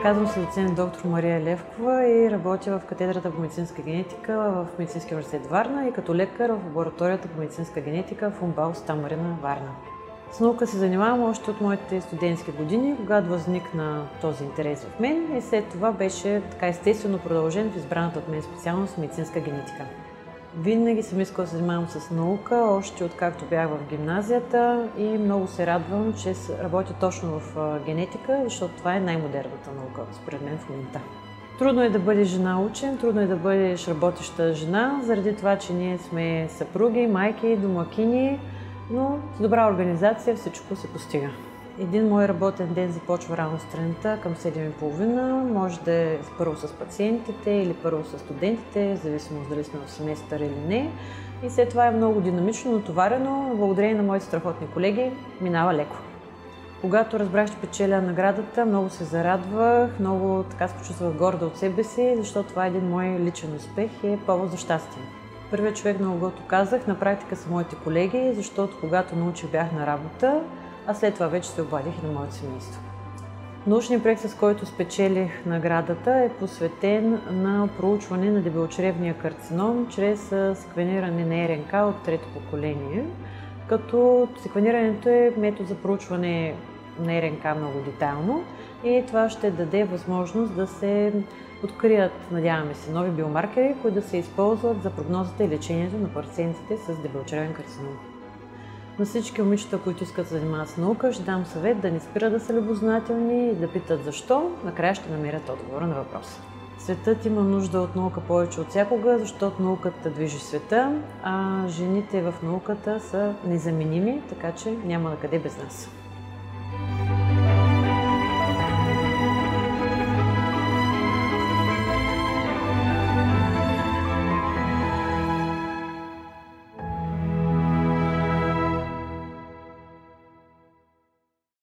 Казвам се доцент доктор Мария Левкова и работя в катедрата по медицинска генетика в Медицинския университет Варна и като лекар в лабораторията по медицинска генетика в УМБАЛ „Стамо Марина“ Варна. С наука се занимавам още от моите студентски години, когато възникна този интерес в мен и след това беше така естествено продължен в избраната от мен специалност медицинска генетика. Винаги съм искала да се занимавам с наука, още откакто бях в гимназията и много се радвам, че работя точно в генетика, защото това е най-модерната наука, според мен в момента. Трудно е да бъдеш жена учен, трудно е да бъдеш работеща жена, заради това, че ние сме съпруги, майки, домакини, но с добра организация всичко се постига. Един мой работен ден започва рано сутринта към 7:30. Може да е първо с пациентите или първо с студентите, в зависимост дали сме в семестър или не. И след това е много динамично, натоварено. Благодарение на моите страхотни колеги минава леко. Когато разбрах, че печеля наградата, много се зарадвах, много така се почувствах горда от себе си, защото това е един мой личен успех и е повод за щастие. Първият човек, на когото казах, на практика са моите колеги, защото когато научих, бях на работа, а след това вече се обадих и на моето семейство. Научният проект, с който спечелих наградата, е посветен на проучване на дебелочревния карцином чрез секвениране на РНК от трето поколение, като секвенирането е метод за проучване на РНК много детайлно и това ще даде възможност да се открият, надяваме се, нови биомаркери, които да се използват за прогнозата и лечението на пациентите с дебелочревен карцином. На всички момичета, които искат да се занимават с наука, ще дам съвет да не спират да са любознателни и да питат защо, накрая ще намерят отговора на въпроса. Светът има нужда от наука повече от всякога, защото науката движи света, а жените в науката са незаменими, така че няма накъде без нас.